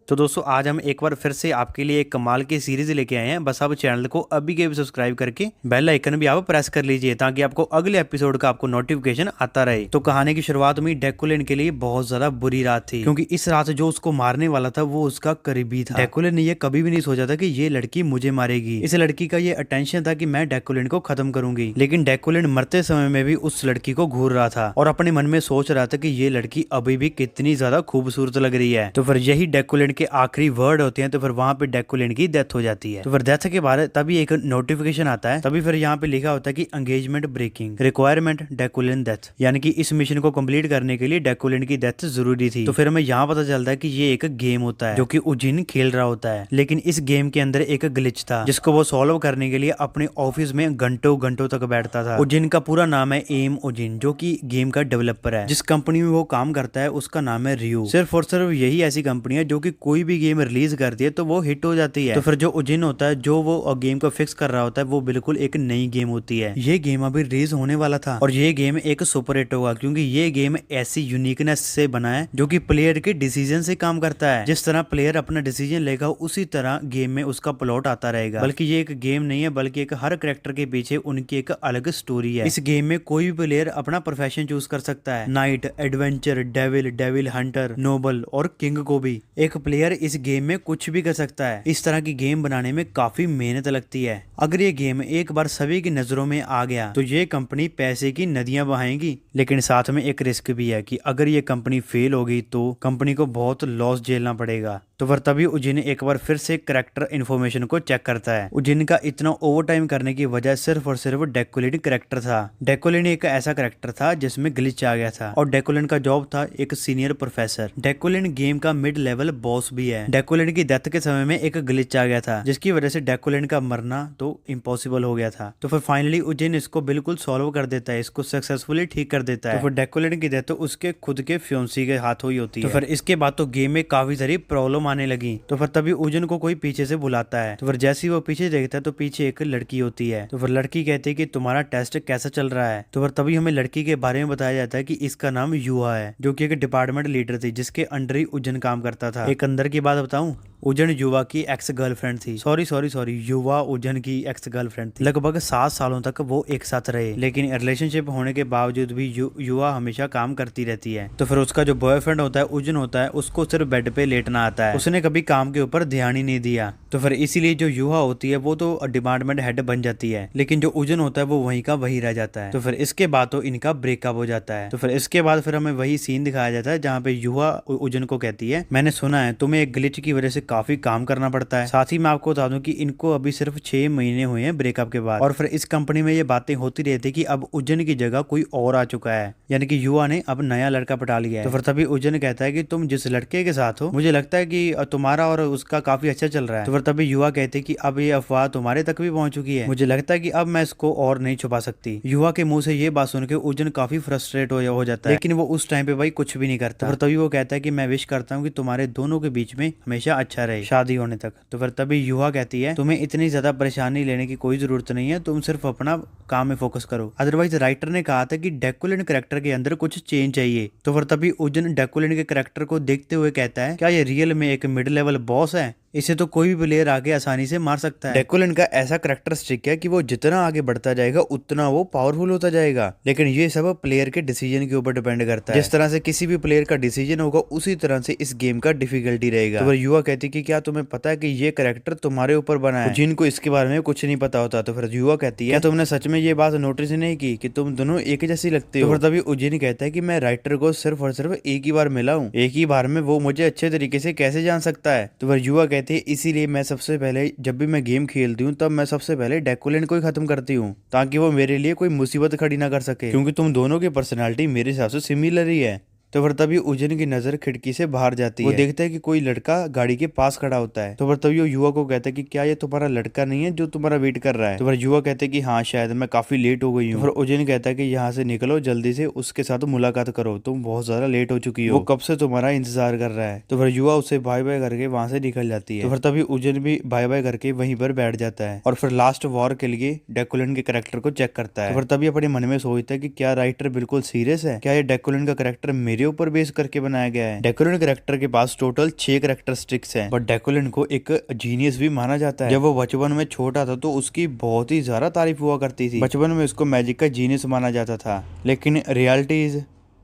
तो दोस्तों आज हम एक बार फिर से आपके लिए एक कमाल की सीरीज लेके आए हैं। बस आप चैनल को अभी के भी सब्सक्राइब करके बेल आइकन भी आप प्रेस कर लीजिए ताकि आपको अगले एपिसोड का आपको नोटिफिकेशन आता रहे। तो कहानी की शुरुआत में डेकुलिन के लिए बहुत ज्यादा बुरी रात थी, क्योंकि इस रात जो उसको मारने वाला था वो उसका करीबी था। डेकुलिन ने ये कभी भी नहीं सोचा था कि ये लड़की मुझे मारेगी। इस लड़की का ये अटेंशन था कि मैं डेकुलिन को खत्म करूंगी, लेकिन डेकुलिन मरते समय में भी उस लड़की को घूर रहा था और अपने मन में सोच रहा था कि ये लड़की अभी भी कितनी ज्यादा खूबसूरत लग रही है। तो फिर यही डेकुलिन के आखिरी वर्ड होते हैं। तो फिर वहां पे डेकुलिन की डेथ हो जाती है। तो फिर डेथ के बाद तभी एक नोटिफिकेशन आता है। तभी फिर यहाँ पे लिखा होता है कि एंगेजमेंट ब्रेकिंग, रिक्वायरमेंट डेकुलिन डेथ, यानी कि इस मिशन को कंप्लीट करने के लिए डेकुलिन की डेथ जरूरी थी। तो फिर हमें यहाँ पता चलता है कि ये एक गेम होता है जो कि उजिन खेल रहा होता है, लेकिन इस गेम के अंदर एक ग्लिच था जिसको वो सॉल्व करने के लिए अपने ऑफिस में घंटों घंटों तक बैठता था। उजिन का पूरा नाम है एम उजिन, जो कि गेम का डेवलपर है। जिस कंपनी में वो काम करता है उसका नाम है रियो। सिर्फ और सिर्फ यही ऐसी कंपनी है जो कि कोई भी गेम रिलीज करती है तो वो हिट हो जाती है। तो फिर जो उजिन होता है, जो वो गेम को फिक्स कर रहा होता है, वो बिल्कुल एक नई गेम होती है। ये गेम अभी रिलीज होने वाला था और ये गेम एक सुपर हिट होगा, क्योंकि ये गेम ऐसी यूनिकनेस से बना है जो कि प्लेयर के डिसीजन से काम करता है। जिस तरह प्लेयर अपना डिसीजन लेगा उसी तरह गेम में उसका प्लॉट आता रहेगा। बल्कि ये एक गेम नहीं है, बल्कि एक हर कैरेक्टर के पीछे उनकी एक अलग स्टोरी है। इस गेम में कोई भी प्लेयर अपना प्रोफेशन चूज कर सकता है, knight, adventure, devil, devil hunter, noble और किंग को भी। एक प्लेयर इस गेम में कुछ भी कर सकता है। इस तरह की गेम बनाने में काफी मेहनत लगती है। अगर ये गेम एक बार सभी की नजरों में आ गया तो ये कंपनी पैसे की नदियां बहाएगी, लेकिन साथ में एक रिस्क भी है कि अगर ये कंपनी फेल हो गई तो कंपनी को बहुत लॉस झेलना पड़ेगा। तो फिर तभी उजिन एक बार फिर से कैरेक्टर इन्फॉर्मेशन को चेक करता है। उजिन का इतना ओवर टाइम करने की वजह सिर्फ और सिर्फ डेकुलिन कैरेक्टर था। डेकुलिन एक ऐसा कैरेक्टर था जिसमें ग्लिच आ गया था और डेकुलिन का जॉब था एक सीनियर प्रोफेसर। डेकुलिन गेम का मिड लेवल बॉस भी है। डेकुलिन की डेथ के समय में एक ग्लिच आ गया था जिसकी वजह से डेकुलिन का मरना तो इम्पॉसिबल हो गया था। तो फिर फाइनली उजिन इसको बिल्कुल सॉल्व कर देता है, इसको सक्सेसफुली ठीक कर देता है। तो फिर डेकुलिन की डेथ तो उसके खुद के फ्योंसी के हाथ हुई होती है। तो फिर इसके बाद तो गेम में काफी सारी प्रॉब्लम आने लगी। तो फिर तभी उजिन को कोई पीछे से बुलाता है। तो फिर जैसे ही वो पीछे देखता है तो पीछे एक लड़की होती है। तो फिर लड़की कहती है कि तुम्हारा टेस्ट कैसा चल रहा है। तो फिर तभी हमें लड़की के बारे में बताया जाता है कि इसका नाम युवा है, जो कि एक डिपार्टमेंट लीडर थी जिसके अंडर ही उजिन काम करता था। एक अंदर की बात बताऊं, उजन युवा की एक्स गर्लफ्रेंड थी। सॉरी युवा उजन की एक्स गर्लफ्रेंड थी। लगभग 7 सालों तक वो एक साथ रहे, लेकिन रिलेशनशिप होने के बावजूद भी युवा हमेशा काम करती रहती है। तो फिर उसका जो बॉयफ्रेंड होता है उजन होता है, उसको सिर्फ बेड पे लेटना आता है। उसने कभी काम के ऊपर ध्यान ही नहीं दिया। तो फिर इसीलिए जो युवा होती है वो तो डिपार्टमेंट हेड बन जाती है, लेकिन जो उजन होता है वो वहीं का वही रह जाता है। तो फिर इसके बाद तो इनका ब्रेकअप हो जाता है। तो फिर इसके बाद फिर हमें वही सीन दिखाया जाता है जहाँ पे युवा उजन को कहती है, मैंने सुना है तुम्हें एक ग्लिच की वजह से काफी काम करना पड़ता है। साथ ही मैं आपको बता दूं कि इनको अभी सिर्फ 6 महीने हुए हैं ब्रेकअप के बाद। और फिर इस कंपनी में ये बातें होती रहती कि अब उज्जैन की जगह कोई और आ चुका है, यानी कि युवा ने अब नया लड़का पटा लिया है। तो फिर तभी उज्जैन कहता है कि तुम जिस लड़के के साथ हो मुझे लगता है कि तुम्हारा और उसका काफी अच्छा चल रहा है। तो फिर तभी युवा कहते कि अब ये अफवाह तुम्हारे तक भी पहुंच चुकी है, मुझे लगता है कि अब मैं इसको और नहीं छुपा सकती। युवा के मुंह से ये बात सुन के उज्जैन काफी फ्रस्ट्रेट हो जाता है, लेकिन वो उस टाइम पे भाई कुछ भी नहीं करता। फिर तभी वो कहता है कि मैं विश करता हूँ कि तुम्हारे दोनों के बीच में हमेशा अच्छा रहे शादी होने तक। तो फिर तभी युवा कहती है तुम्हें इतनी ज्यादा परेशानी लेने की कोई जरूरत नहीं है, तुम सिर्फ अपना काम में फोकस करो। अदरवाइज राइटर ने कहा था कि डेकुलिन कैरेक्टर के अंदर कुछ चेंज चाहिए। तो फिर तभी उजन डेकुलिन के कैरेक्टर को देखते हुए कहता है, क्या ये रियल में एक मिड लेवल बॉस है? इसे तो कोई भी प्लेयर आगे आसानी से मार सकता है। डेकुलिन का ऐसा कैरेक्टरिस्टिक है कि वो जितना आगे बढ़ता जाएगा उतना वो पावरफुल होता जाएगा, लेकिन ये सब प्लेयर के डिसीजन के ऊपर डिपेंड करता है। जिस तरह से किसी भी प्लेयर का डिसीजन होगा उसी तरह से इस गेम का डिफिकल्टी रहेगा। तो युवा कहती कि क्या तुम्हें पता है कि ये कैरेक्टर तुम्हारे ऊपर बना है, जिनको इसके बारे में कुछ नहीं पता होता। तो फिर युवा कहती है, क्या तुमने सच में ये बात नोटिस नहीं की कि तुम दोनों एक जैसी लगते हो? तो फिर तभी उज्जैन कहता है कि मैं राइटर को सिर्फ और सिर्फ एक ही बार मिला हूँ, एक ही बार में वो मुझे अच्छे तरीके से कैसे जान सकता है? तो फिर युवा कहती है, इसीलिए मैं सबसे पहले जब भी मैं गेम खेलती हूँ तब मैं सबसे पहले डेकुलिन को ही खत्म करती हूँ, ताकि वो मेरे लिए कोई मुसीबत खड़ी ना कर सके, क्योंकि तुम दोनों की पर्सनालिटी मेरे हिसाब से सिमिलर ही है। तो फिर तभी उज्जैन की नजर खिड़की से बाहर जाती है। वो देखता है कि कोई लड़का गाड़ी के पास खड़ा होता है। तो फिर तभी वो युवा को कहता है कि क्या ये तुम्हारा लड़का नहीं है जो तुम्हारा वेट कर रहा है? तो फिर युवा कहते हैं कि हाँ शायद मैं काफी लेट हो गई हूँ। तो फिर उज्जैन कहता है कि यहाँ से निकलो, जल्दी से उसके साथ मुलाकात करो, तुम बहुत ज्यादा लेट हो चुकी हो, वो कब से तुम्हारा इंतजार कर रहा है। तो फिर युवा उससे बाय बाय करके वहां से निकल जाती है। तो फिर तभी उज्जैन भी बाय बाय करके वहीं पर बैठ जाता है और फिर लास्ट वॉर के लिए डेकुलिन के कैरेक्टर को चेक करता है। तो फिर तभी अपने मन में सोचता है कि क्या राइटर बिल्कुल सीरियस है, क्या ये डेकुलिन का कैरेक्टर मेरे ऊपर बेस करके बनाया गया है। डेकुलिन कैरेक्टर के पास टोटल 6 कैरेक्टरिस्टिक्स हैं, बट डेकुलिन को एक जीनियस भी माना जाता है। जब वो बचपन में छोटा था तो उसकी बहुत ही ज्यादा तारीफ हुआ करती थी। बचपन में उसको मैजिक का जीनियस माना जाता था, लेकिन रियलिटी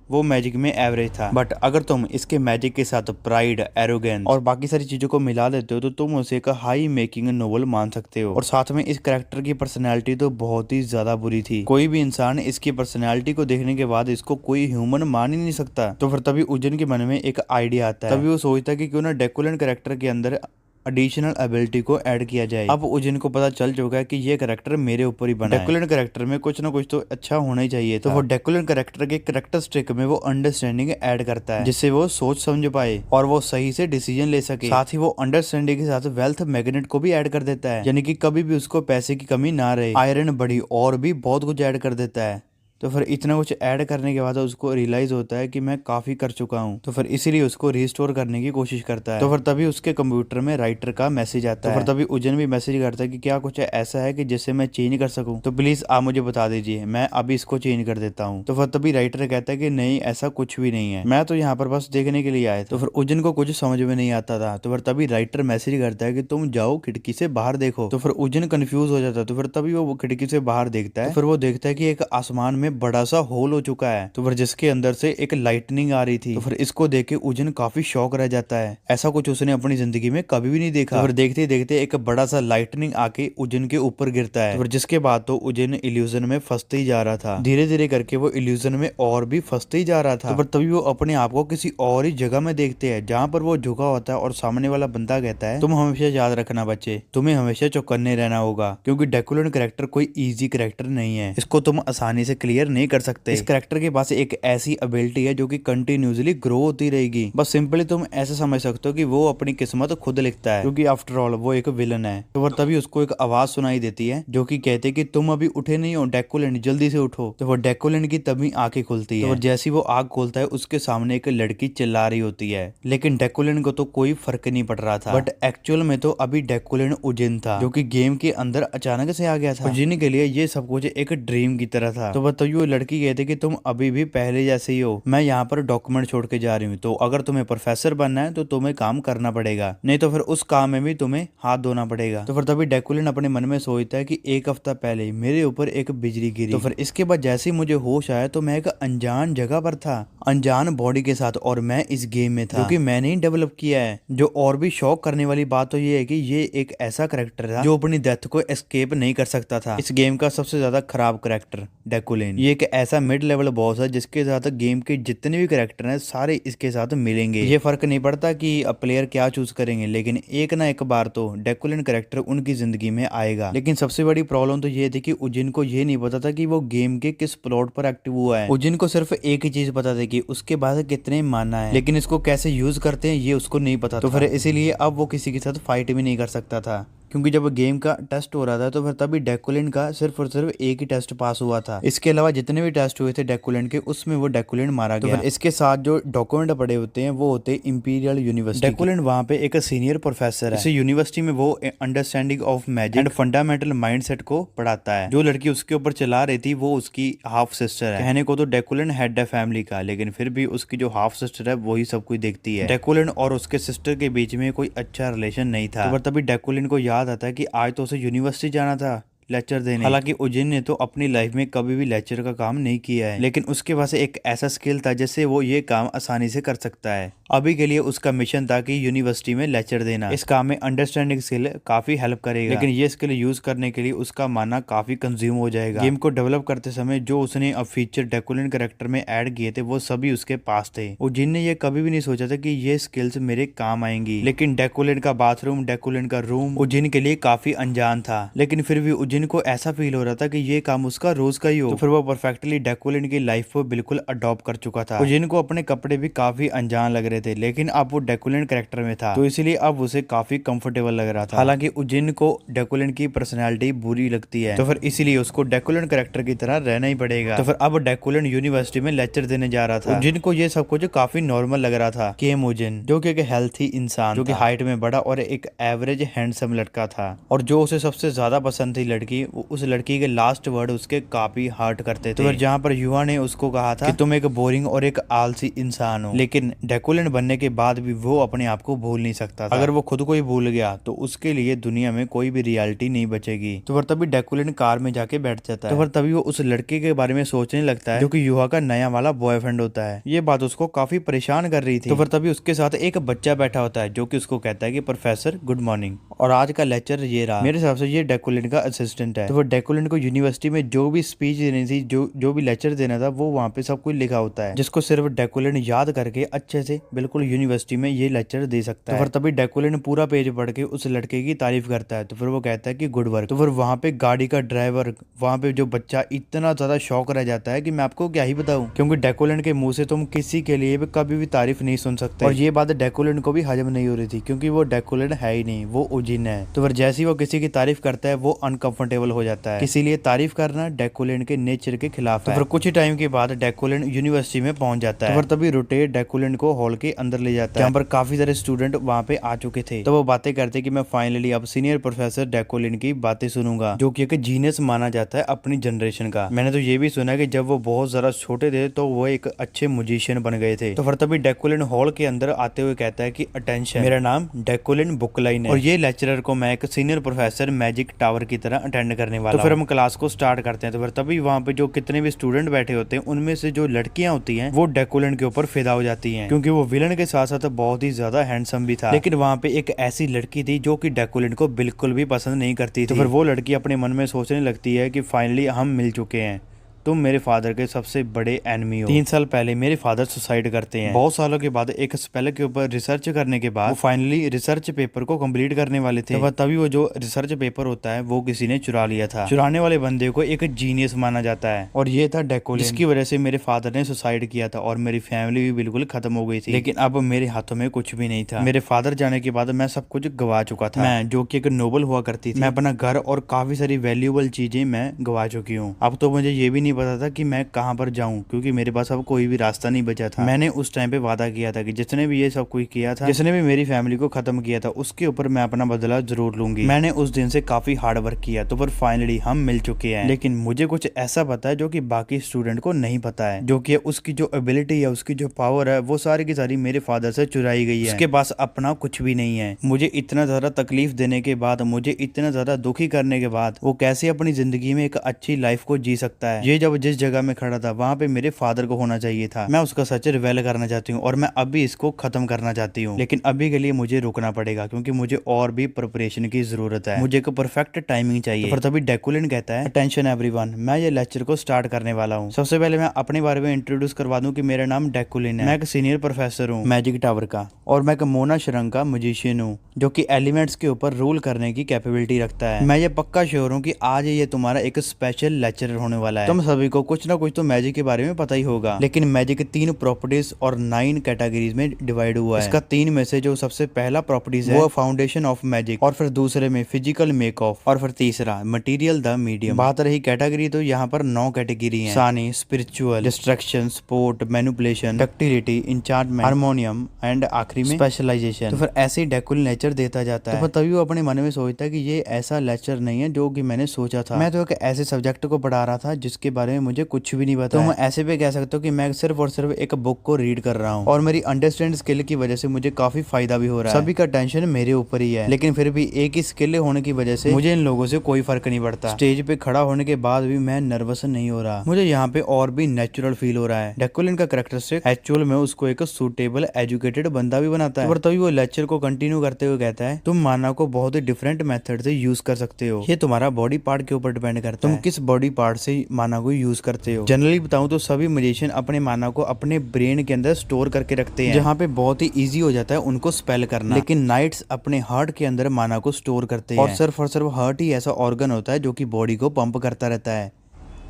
वो मैजिक में एवरेज था। बट अगर तुम इसके मैजिक के साथ प्राइड, एरोगेंस और बाकी सारी चीजों को मिला देते हो तो तुम उसे एक हाई मेकिंग नोवेल मान सकते हो। और साथ में इस कैरेक्टर की पर्सनैलिटी तो बहुत ही ज्यादा बुरी थी। कोई भी इंसान इसकी पर्सनैलिटी को देखने के बाद इसको कोई ह्यूमन मान ही नहीं सकता। तो फिर तभी उजन के मन में एक आइडिया आता है। तभी वो सोचता है कि क्यों ना डेकुलिन कैरेक्टर के अंदर एडिशनल एबिलिटी को ऐड किया जाए। अब उजिन को पता चल चुका है कि ये कैरेक्टर मेरे ऊपर ही बना है। डेकुलिन कैरेक्टर में कुछ ना कुछ तो अच्छा होना ही चाहिए। तो वो डेकुलिन कैरेक्टर के कैरेक्टरिस्टिक में वो अंडरस्टैंडिंग ऐड करता है, जिससे वो सोच समझ पाए और वो सही से डिसीजन ले सके। साथ ही वो अंडरस्टैंडिंग के साथ वेल्थ मैग्नेट को भी ऐड कर देता है, यानी कि कभी भी उसको पैसे की कमी ना रहे। आयरन बड़ी और भी बहुत कुछ ऐड कर देता है। तो फिर इतना कुछ ऐड करने के बाद उसको रियलाइज होता है कि मैं काफी कर चुका हूँ। तो फिर इसीलिए उसको रिस्टोर करने की कोशिश करता है। तो फिर तभी उसके कंप्यूटर में राइटर का मैसेज आता है। तो फिर तभी उजन भी मैसेज करता है कि क्या कुछ ऐसा है कि जिससे मैं चेंज कर सकूं, तो प्लीज आप मुझे बता दीजिए, मैं अभी इसको चेंज कर देता हूँ। तो फिर तभी राइटर कहता है कि नहीं, ऐसा कुछ भी नहीं है, मैं तो यहाँ पर बस देखने के लिए आया था। तो फिर उजन को कुछ समझ में नहीं आता था। तो फिर तभी राइटर मैसेज करता है कि तुम जाओ खिड़की से बाहर देखो। तो फिर उजन कंफ्यूज हो जाता है। तो फिर तभी वो खिड़की से बाहर देखता है। तो फिर वो देखता है कि एक आसमान में बड़ा सा होल हो चुका है, तो फिर जिसके अंदर से एक लाइटनिंग आ रही थी। तो फिर इसको देख के उजन काफी शॉक रह जाता है। ऐसा कुछ उसने अपनी जिंदगी में कभी भी नहीं देखा। तो फिर देखते देखते एक बड़ा सा लाइटनिंग आके उजन के ऊपर गिरता है। तो फिर जिसके बाद तो उजन इल्यूजन में फंसते ही जा रहा था। धीरे धीरे करके वो इल्यूजन में और भी फंसते ही जा रहा था। तो फिर तभी वो अपने आप को किसी और ही जगह में देखते हैं, जहाँ पर वो झुका होता है और सामने वाला बंदा कहता है, तुम हमेशा याद रखना बच्चे, तुम्हें हमेशा चौकन्ने रहना होगा, क्योंकि डेकुलिन कैरेक्टर कोई इजी कैरेक्टर नहीं है, इसको तुम आसानी से क्लियर नहीं कर सकते। इस कैरेक्टर के पास एक ऐसी एबिलिटी है जो कि कंटिन्यूसली ग्रो होती रहेगी। बस सिंपली तुम ऐसे समझ सकते हो कि वो अपनी किस्मत खुद लिखता है, क्योंकि आफ्टर ऑल वो एक विलन है। तो फिर तभी उसको एक आवाज सुनाई देती है जो कि कहते हैं कि तुम अभी उठे नहीं हो डेकुलिन, जल्दी से उठो। तो वो डेकुलिन की तभी आंखें खुलती है। तो जैसी वो आंख खोलता है उसके सामने एक लड़की चिल्ला रही होती है, लेकिन डेकुलिन को तो कोई फर्क नहीं पड़ रहा था। बट एक्चुअल में तो अभी डेकुलिन उजिन था, जो कि गेम के अंदर अचानक से आ गया था। उजिन के लिए ये सब कुछ एक ड्रीम की तरह था। तो बताइए वो लड़की कहती कि तुम अभी भी पहले जैसे ही हो, मैं यहाँ पर डॉक्यूमेंट छोड़ के जा रही हूँ, तो अगर तुम्हें प्रोफेसर बनना है तो तुम्हें काम करना पड़ेगा, नहीं तो फिर उस काम में भी तुम्हें हाथ धोना पड़ेगा। तो फिर तभी डेकुलिन अपने मन में सोचता है कि एक हफ्ता पहले मेरे ऊपर एक बिजली गिरी। तो फिर इसके बाद जैसे ही मुझे होश आया तो मैं एक अनजान जगह पर था, अनजान बॉडी के साथ, और मैं इस गेम में था जो कि मैंने ही डेवलप किया है। जो और भी शौक करने वाली बात तो ये है कि ये एक ऐसा करेक्टर था जो अपनी डेथ को एस्केप नहीं कर सकता था। इस गेम का सबसे ज्यादा खराब करेक्टर डेकुलिन, ये एक ऐसा मिड लेवल बॉस है जिसके साथ गेम के जितने भी कैरेक्टर हैं सारे इसके साथ मिलेंगे। ये फर्क नहीं पड़ता कि प्लेयर क्या चूज करेंगे, लेकिन एक ना एक बार तो डेकुलिन कैरेक्टर उनकी जिंदगी में आएगा। लेकिन सबसे बड़ी प्रॉब्लम तो ये थी कि उजिन को ये नहीं पता था कि वो गेम के किस प्लॉट पर एक्टिव हुआ है। उजिन को सिर्फ एक ही चीज पता था कि उसके बाद कितने माना है, लेकिन इसको कैसे यूज करते हैं ये उसको नहीं पता। तो फिर इसीलिए अब वो किसी के साथ फाइट भी नहीं कर सकता था, क्योंकि जब गेम का टेस्ट हो रहा था तो फिर तभी डेकुलिन का सिर्फ और सिर्फ एक ही टेस्ट पास हुआ था। इसके अलावा जितने भी टेस्ट हुए थे डेकुलिन के, उसमें वो डेकुलिन मारा गया। तो फिर इसके साथ जो डॉक्यूमेंट पड़े होते हैं वो होते इंपीरियल यूनिवर्सिटी। डेकुलिन वहाँ पे एक सीनियर प्रोफेसर है। इस यूनिवर्सिटी में वो understanding of magic and fundamental mindset को पढ़ाता है। जो लड़की उसके ऊपर चला रही थी वो उसकी हाफ सिस्टर है। कहने को तो डेकुलिन हेड है फैमिली का, लेकिन फिर भी उसकी जो हाफ सिस्टर है वही सब कुछ देखती है। डेकुलिन और उसके सिस्टर के बीच में कोई अच्छा रिलेशन नहीं था। तो तभी डेकुलिन को याद आता है कि आज तो उसे यूनिवर्सिटी जाना था लेक्चर देने। हालांकि उजिन ने तो अपनी लाइफ में कभी भी लेक्चर का काम नहीं किया है, लेकिन उसके पास एक ऐसा स्किल था जिससे वो ये काम आसानी से कर सकता है। अभी के लिए उसका मिशन था कि यूनिवर्सिटी में लेक्चर देना। इस काम में अंडरस्टैंडिंग स्किल काफी हेल्प करेगा, लेकिन ये स्किल यूज करने के लिए उसका माना काफी कंज्यूम हो जाएगा। गेम को डेवलप करते समय जो उसने अब फीचर डेकुलिन कैरेक्टर में ऐड किए थे वो सभी उसके पास थे। उजिन ने ये कभी भी नहीं सोचा था कि ये स्किल्स मेरे काम आएंगी, लेकिन डेकुलिन का बाथरूम, डेकुलिन का रूम उजिन के लिए काफी अनजान था। लेकिन फिर भी उजिन को ऐसा फील हो रहा था कि ये काम उसका रोज का ही हो। तो फिर वो परफेक्टली डेकुलिन की लाइफ को बिल्कुल अडॉप्ट कर चुका था। उजिन को अपने कपड़े भी काफी अनजान लग रहे थे, लेकिन अब वो डेकुलिन कैरेक्टर में था, तो इसलिए अब उसे काफी कंफर्टेबल लग रहा था। हालांकि उजिन को डेकुलिन की पर्सनैलिटी बुरी लगती है, तो फिर इसीलिए उसको डेकुलिन कैरेक्टर की तरह रहना ही पड़ेगा। तो फिर अब डेकुलिन यूनिवर्सिटी में लेक्चर देने जा रहा था। उजिन को ये सब कुछ काफी नॉर्मल लग रहा था। केम उजिन जो कि एक हेल्थी इंसान, जो कि हाइट में बड़ा और एक एवरेज हैंडसम लड़का था, और जो उसे सबसे ज्यादा पसंद थी लड़की, उस लड़की के लास्ट वर्ड उसके काफी हर्ट करते थे। तो फिर जहाँ पर युवा ने उसको कहा था कि तुम एक बोरिंग और एक आलसी इंसान हो, लेकिन डेकुलिन बनने के बाद भी वो अपने आप को भूल नहीं सकता था। अगर वो खुद को ही भूल गया तो उसके लिए दुनिया में कोई भी रियलिटी नहीं बचेगी। तो फिर तभी डेकुलिन कार में जाके बैठ जाता है। तो फिर तभी वो उस लड़के के बारे में सोचने लगता है जो कि युवा का नया वाला बॉयफ्रेंड होता है। ये बात उसको काफी परेशान कर रही थी। तो फिर तभी उसके साथ एक बच्चा बैठा होता है जो कि उसको कहता है कि प्रोफेसर गुड मॉर्निंग, और आज का लेक्चर ये रहा। मेरे हिसाब से ये डेकुलिन का असिस्टेंट है। तो वो डेकुलिन को यूनिवर्सिटी में जो भी स्पीच देनी थी, जो भी लेक्चर देना था, वो वहाँ पे सब कुछ लिखा होता है, जिसको सिर्फ डेकुलिन याद करके अच्छे से बिल्कुल यूनिवर्सिटी में ये लेक्चर दे सकता है। तो फिर तभी डेकुलिन पूरा पेज पढ़ के उस लड़के की तारीफ करता है। तो फिर वो कहता है कि गुड वर्क। तो फिर वहाँ पे गाड़ी का ड्राइवर, वहाँ पे जो बच्चा, इतना ज्यादा शौक रह जाता है कि मैं आपको क्या ही बताऊं, क्योंकि डेकुलिन के मुंह से तुम किसी के लिए भी कभी भी तारीफ नहीं सुन सकते। और ये बात डेकुलिन को भी हजम नहीं हो रही थी, क्योंकि वो डेकुलिन है ही नहीं, वो उजिन है। तो फिर जैसे ही वो किसी की तारीफ करता है वो अनकंफर्टेबल हो जाता है, इसीलिए तारीफ करना डेकुलिन के नेचर के खिलाफ है। तो फिर कुछ ही टाइम के बाद डेकुलिन यूनिवर्सिटी में पहुंच जाता है। तो फिर तभी रोटेट डेकुलिन को हॉल के अंदर ले जाता है, जहाँ पर काफी सारे स्टूडेंट वहाँ पे आ चुके थे। तो वो बातें करते कि मैं फाइनली अब सीनियर प्रोफेसर डेकुलिन की बातें सुनूंगा, जो कि एक जीनियस माना जाता है अपनी जनरेशन का। मैंने तो ये भी सुना कि जब वो बहुत ज्यादा छोटे थे तो वो एक अच्छे म्यूजिशियन बन गए थे। तो फिर तभी डेकुलिन हॉल के अंदर आते हुए कहता है कि अटेंशन, मेरा नाम डेकुलिन बुकलाइन है और ये लेक्चरर को मैं एक सीनियर प्रोफेसर मैजिक टावर की तरह अटेंड करने वाला। तो फिर हम क्लास को स्टार्ट करते हैं। तो फिर तभी वहाँ पे जो कितने भी स्टूडेंट बैठे होते हैं, उनमें से जो लड़कियां होती हैं वो डेकुलिन के ऊपर फिदा हो जाती हैं, क्योंकि वो विलन के साथ साथ बहुत ही ज्यादा हैंडसम भी था। लेकिन वहाँ पे एक ऐसी लड़की थी जो कि डेकुलिन को बिल्कुल भी पसंद नहीं करती थी। तो फिर वो लड़की अपने मन में सोचने लगती है कि फाइनली हम मिल चुके हैं, तुम मेरे फादर के सबसे बड़े एनिमी हो। 3 साल पहले मेरे फादर सुसाइड करते हैं। बहुत सालों के बाद एक स्पेल के ऊपर रिसर्च करने के बाद वो फाइनली रिसर्च पेपर को कंप्लीट करने वाले थे। तो तभी वो जो रिसर्च पेपर होता है वो किसी ने चुरा लिया था। चुराने वाले बंदे को एक जीनियस माना जाता है, और ये था डेकुलिन, जिसकी वजह से मेरे फादर ने सुसाइड किया था और मेरी फैमिली भी बिल्कुल खत्म हो गई थी। लेकिन अब मेरे हाथों में कुछ भी नहीं था। मेरे फादर जाने के बाद मैं सब कुछ गवा चुका था। मैं जो कि एक नोबल हुआ करती थी, मैं अपना घर और काफी सारी वैल्यूएबल चीजें मैं गवा चुकी हूँ। अब तो मुझे ये भी नहीं पता था कि मैं कहाँ पर जाऊं, क्योंकि मेरे पास अब कोई भी रास्ता नहीं बचा था। मैंने उस टाइम पे वादा किया था कि जिसने भी ये सब कुछ किया था, जिसने भी मेरी फैमिली को खत्म किया था, उसके ऊपर मैं अपना बदला जरूर लूंगी। मैंने उस दिन से काफी हार्ड वर्क किया। तो फिर फाइनली हम मिल चुके हैं। लेकिन मुझे कुछ ऐसा पता है जो कि बाकी स्टूडेंट को नहीं पता है, जो कि उसकी जो एबिलिटी है, उसकी जो पावर है, वो सारी की सारी मेरे फादर से चुराई गई है। उसके पास अपना कुछ भी नहीं है। मुझे इतना ज्यादा तकलीफ देने के बाद, मुझे इतना ज्यादा दुखी करने के बाद, वो कैसे अपनी जिंदगी में एक अच्छी लाइफ को जी सकता है। ये जब जिस जगह में खड़ा था वहाँ पे मेरे फादर को होना चाहिए था। मैं उसका सच रिवेल करना चाहती हूँ और मैं अभी इसको खत्म करना चाहती हूँ, लेकिन अभी के लिए मुझे रुकना पड़ेगा, क्योंकि मुझे और भी प्रिपरेशन की जरूरत है। मुझे एक परफेक्ट टाइमिंग चाहिए। तो फिर तभी डेकुलिन कहता है अटेंशन एवरीवन, मैं ये लेक्चर को स्टार्ट करने वाला हूँ। सबसे पहले मैं अपने बारे में इंट्रोड्यूस करवा दूं कि मेरा नाम डेकुलिन है। मैं एक सीनियर प्रोफेसर हूँ मैजिक टावर का, और मैं एक मोना शरंग का म्यूजिशियन हूँ जो कि एलिमेंट्स के ऊपर रूल करने की कैपेबिलिटी रखता है। मैं ये पक्का श्योर हूँ कि आज ये तुम्हारा एक स्पेशल लेक्चर होने वाला है। तुम सभी को कुछ ना कुछ तो मैजिक के बारे में पता ही होगा, लेकिन मैजिक 3 प्रॉपर्टीज और 9 कैटेगरीज में डिवाइड हुआ है। इसका 3 में से जो सबसे पहला प्रॉपर्टीज है वो फाउंडेशन ऑफ मैजिक, और फिर दूसरे में फिजिकल मेक ऑफ, और फिर तीसरा मटेरियल द मीडियम। बात रही कैटेगरी, तो यहाँ पर 9 कैटेगरी है। सानी, spiritual, destruction, sport, manipulation, ductility, इंचार्टमेंट, harmonium and आखिरी में स्पेशलाइजेशन। तो फिर ऐसे ही डेकुलिन लेक्चर देता जाता है। तो तभी वो अपने मन में सोचता है कि ये ऐसा लेक्चर नहीं है जो कि मैंने सोचा था। मैं तो एक ऐसे सब्जेक्ट को पढ़ा रहा था जिसके बारे में मुझे कुछ भी नहीं पता। तो मैं ऐसे भी कह सकता हूँ कि मैं सिर्फ और सिर्फ एक बुक को रीड कर रहा हूँ, और मेरी अंडरस्टैंड स्किल की वजह से मुझे काफी फायदा भी हो रहा है। सभी का टेंशन मेरे ऊपर ही है, लेकिन फिर भी एक ही स्किल होने की वजह से मुझे इन लोगों से कोई फर्क नहीं पड़ता। स्टेज पे खड़ा होने के बाद भी मैं नर्वस नहीं हो रहा, मुझे यहाँ पे और भी नेचुरल फील हो रहा है। डेकुलिन का कैरेक्टरिस्टिक एक्चुअल में उसको एक सूटेबल एजुकेटेड बंदा भी बनाता है। और तभी वो लेक्चर को कंटिन्यू करते हुए कहता है तुम माना को बहुत ही डिफरेंट मेथड से यूज कर सकते हो। ये तुम्हारा बॉडी पार्ट के ऊपर डिपेंड करता है, तुम किस बॉडी पार्ट से माना को यूज करते हो। जनरली बताऊं तो सभी मैजिशियन अपने माना को अपने ब्रेन के अंदर स्टोर करके रखते हैं, जहाँ पे बहुत ही इजी हो जाता है उनको स्पेल करना। लेकिन नाइट्स अपने हार्ट के अंदर माना को स्टोर करते हैं, और सिर्फ हार्ट ही ऐसा ऑर्गन होता है जो कि बॉडी को पंप करता रहता है।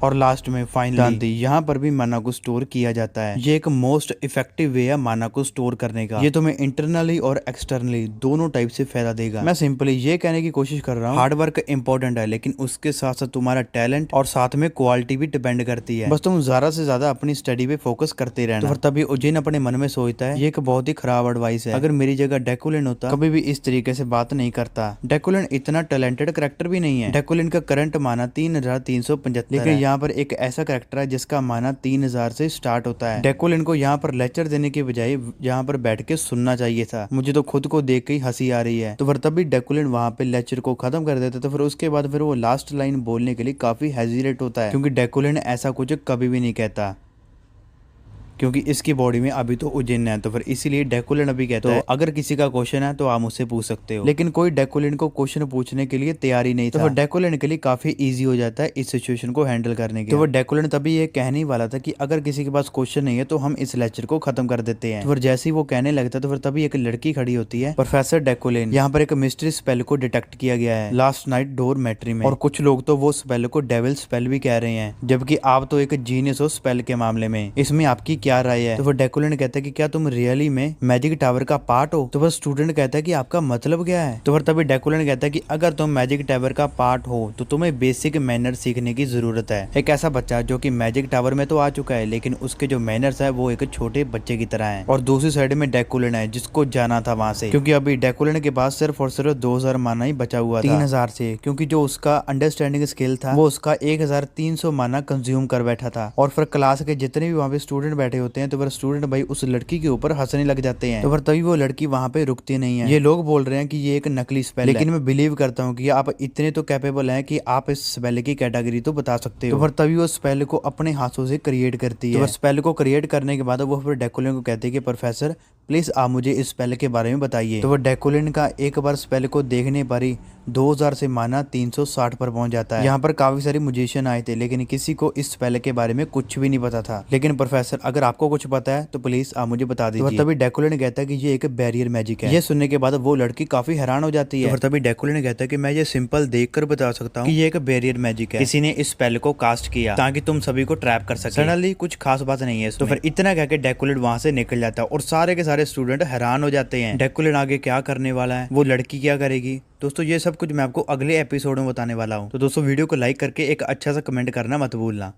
और लास्ट में फाइनली यहाँ पर भी माना को स्टोर किया जाता है। ये एक मोस्ट इफेक्टिव वे है माना को स्टोर करने का। ये तुम्हें इंटरनली और एक्सटर्नली दोनों टाइप से फायदा देगा। मैं सिंपली ये कहने की कोशिश कर रहा हूँ हार्ड वर्क इंपॉर्टेंट है, लेकिन उसके साथ साथ तुम्हारा टैलेंट और साथ में क्वालिटी भी डिपेंड करती है। बस तुम ज्यादा से ज्यादा अपनी स्टडी पे फोकस करते रहना। तो तभी उज्जैन अपने मन में सोचता है ये एक बहुत ही खराब एडवाइस है। अगर मेरी जगह डेकुलिन होता कभी भी इस तरीके से बात नहीं करता। डेकुलिन इतना टैलेंटेड करेक्टर भी नहीं है। डेकुलिन का करंट माना 3375, लेकिन यहाँ पर एक ऐसा करेक्टर है जिसका माना 3000 से स्टार्ट होता है। डेकुलिन को यहाँ पर लेक्चर देने के बजाय यहाँ पर बैठ के सुनना चाहिए था। मुझे तो खुद को देख के ही हंसी आ रही है। तो फिर तभी डेकुलिन वहाँ पे लेक्चर को खत्म कर देता। तो फिर उसके बाद फिर वो लास्ट लाइन बोलने के लिए काफी हेजिटेट होता है, क्योंकि डेकुलिन ऐसा कुछ कभी भी नहीं कहता, क्योंकि इसकी बॉडी में अभी तो उज्जैन है। तो फिर इसीलिए डेकुलिन अभी कहता है अगर किसी का क्वेश्चन है तो आप मुझसे पूछ सकते हो। लेकिन कोई डेकुलिन को क्वेश्चन पूछने के लिए तैयार ही नहीं था। तो फिर डेकुलिन के लिए काफी इजी हो जाता है इस सिचुएशन को हैंडल करने के। तो फिर डेकुलिन तभी ये कहने ही वाला था कि अगर किसी के पास क्वेश्चन नहीं है तो हम इस लेक्चर को खत्म कर देते हैं। तो फिर जैसे ही वो कहने लगता है तो फिर तभी एक लड़की खड़ी होती है, प्रोफेसर डेकुलिन। यहाँ पर एक मिस्ट्री स्पेल को डिटेक्ट किया गया है लास्ट नाइट डोरमेट्री में, और कुछ लोग तो वो स्पेल को डेविल स्पेल भी कह रहे हैं, जबकि आप तो एक जीनियस हो स्पेल के मामले में। इसमें आपकी क्या राय है? तो फिर डेकुलिन कहता है कि क्या तुम रियली में मैजिक टावर का पार्ट हो? तो फिर स्टूडेंट कहता है कि आपका मतलब क्या है? तो फिर तभी डेकुलिन कहता है कि अगर तुम मैजिक टावर का पार्ट हो तो तुम्हें बेसिक मैनर सीखने की जरूरत है। एक ऐसा बच्चा जो कि मैजिक टावर में तो आ चुका है, लेकिन उसके जो मैनर्स है वो एक छोटे बच्चे की तरह है। और दूसरी साइड में डेकुलिन है जिसको जाना था वहां से, क्योंकि अभी डेकुलिन के पास सिर्फ और सिर्फ 2000 माना ही बचा हुआ था 3000 से, क्योंकि जो उसका अंडरस्टैंडिंग स्किल था वो उसका 1300 माना कंज्यूम कर बैठा था। और फिर क्लास के जितने भी वहाँ पे स्टूडेंट बैठे होते हैं तो फिर स्टूडेंट भाई उस लड़की के ऊपर हंसने लग जाते हैं। तो फिर तभी वो लड़की वहां पे रुकती नहीं है। ये लोग बोल रहे हैं कि ये एक नकली स्पेल है, लेकिन मैं बिलीव करता हूँ कि आप इतने तो कैपेबल हैं कि आप इस स्पेल की कैटेगरी तो बता सकते हो। तो फिर तभी वो स्पेल को अपने हाथों से क्रिएट करती है। तो स्पेल को क्रिएट करने के बाद वो फिर डेकुलिन को कहते हैं कि प्रोफेसर प्लीज आप मुझे इस स्पेल के बारे में बताइए। तो वो डेकुलिन का एक बार स्पेल को देखने पर ही 2000 से माना 360 पर पहुंच जाता है। यहाँ पर काफी सारे म्यूजिशियन आए थे, लेकिन किसी को इस स्पेल के बारे में कुछ भी नहीं पता था। लेकिन प्रोफेसर अगर आपको कुछ पता है तो प्लीज आप मुझे बता दीजिए। तो तभी डेकुलिन कहता है कि ये एक बैरियर मैजिक है। ये सुनने के बाद वो लड़की काफी हैरान हो जाती है। तो तभी डेकुलिन कहता है कि मैं ये सिंपल देखकर बता सकता हूँ कि ये एक बैरियर मैजिक है। किसी ने इस स्पेल को कास्ट किया ताकि तुम सभी को ट्रैप कर सके। सडनली कुछ खास बात नहीं है। तो फिर इतना कहकर डेकुलिन वहां से निकल जाता है और सारे के सारे स्टूडेंट हैरान हो जाते हैं डेकुलिन आगे क्या करने वाला है, वो लड़की क्या करेगी। दोस्तों ये सब कुछ मैं आपको अगले एपिसोड में बताने वाला हूँ। तो दोस्तों वीडियो को लाइक करके एक अच्छा सा कमेंट करना मत भूलना।